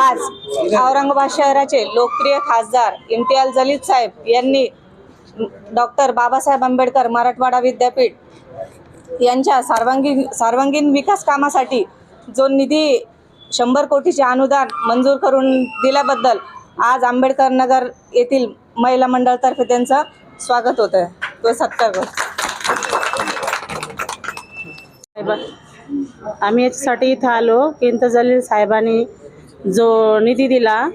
आज औरंगाबाद शहराचे लोकप्रिय खासदार इम्तियाज जलील साहेब यांनी डॉक्टर बाबासाहेब आंबेडकर मराठवाडा विद्यापीठ यांच्या सर्वांगीण विकास कामासाठी जो निधी 100 कोटीचे अनुदान मंजूर करून दिल्याबद्दल आज आंबेडकर नगर येथील महिला मंडळातर्फे त्यांचं स्वागत होत आहे. तो सत्कार करतो. आम्ही याच्यासाठी इथं आलो की इम्तियाज जलील साहेबांनी जो निधी दिला,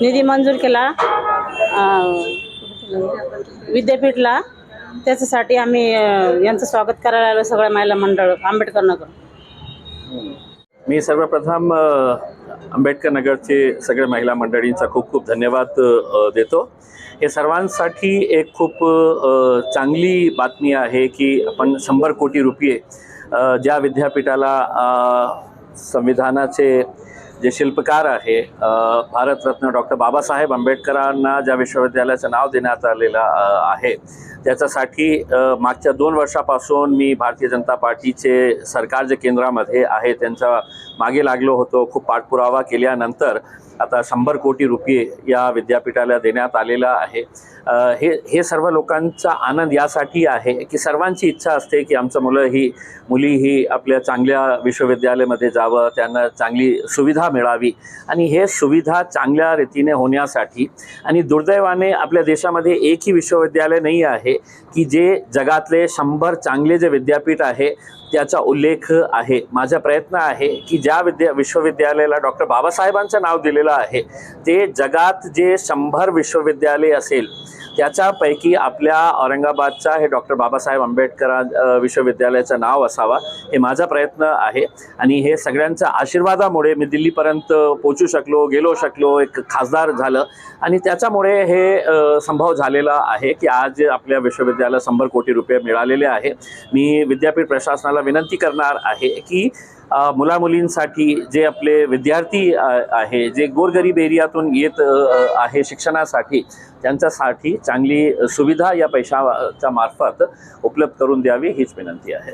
निधी मंजूर केला विद्यापीठला, त्याच्यासाठी आम्ही यांचं स्वागत करायला आलो सगळ्या महिला मंडळ आंबेडकर नगर. मी सर्वप्रथम आंबेडकर नगरचे सगळ्या महिला मंडळींचा खूप खूप धन्यवाद देतो. हे सर्वांसाठी एक खूप चांगली बातमी आहे की आपण 100 कोटी रुपये ज्या विद्यापीठाला संविधानाचे जे शिल्पकार आहे भारतरत्न डॉक्टर बाबासाहेब आंबेडकरांना ज्या विश्वविद्यालयाचं नाव देण्यात आलेलं आहे त्याच्यासाठी मागच्या 2 वर्षापासून मी भारतीय जनता पार्टीचे सरकार जे केंद्रामध्ये आहे त्यांच्या मागे लागलो होतो. खूप पाठपुरावा केल्यानंतर आता 100 कोटी रुपये या विद्यापीठाला देण्यात आलेला आहे. हे सर्व लोकांचा आनंद यासाठी आहे की सर्वांची इच्छा असते की आमचं मुलीही आपल्या चांगल्या विश्वविद्यालयामध्ये जावं, त्यांना चांगली सुविधा मिळावी. आणि हे सुविधा चांगल्या रीतीने होण्यासाठी आणि दुर्दैवाने आपल्या देशामध्ये एकही विश्वविद्यालय नाही आहे की जे जगातले 100 चांगले जे विद्यापीठ आहे त्याचा उल्लेख आहे. माझा प्रयत्न आहे की ज्या विश्वविद्यालयाला डॉक्टर बाबासाहेबांचं नाव दिलेलं आहे ते जगात जे 100 विश्वविद्यालय असेल त्याच्यापैकी आपल्या औरंगाबादचा हे डॉक्टर बाबासाहेब आंबेडकर विश्वविद्यालयाचं नाव असावा हे माझा प्रयत्न आहे. आणि हे सगळ्यांच्या आशीर्वादामुळे मी दिल्लीपर्यंत पोचू गेलो शकलो, एक खासदार झालं आणि त्याच्यामुळे हे संभव झालेला आहे की आज आपल्या विश्वविद्यालयाला 100 कोटी रुपये मिळालेले आहे. मी विद्यापीठ प्रशासनाला विनंती करणार आहे की मुलामुलींसाठी जे आपले विद्यार्थी आहे जे गोरगरीब एरियातून येत आहे शिक्षणासाठी त्यांच्यासाठी चांगली सुविधा या पैशाच्या मार्फत उपलब्ध करून द्यावी हीच विनंती आहे.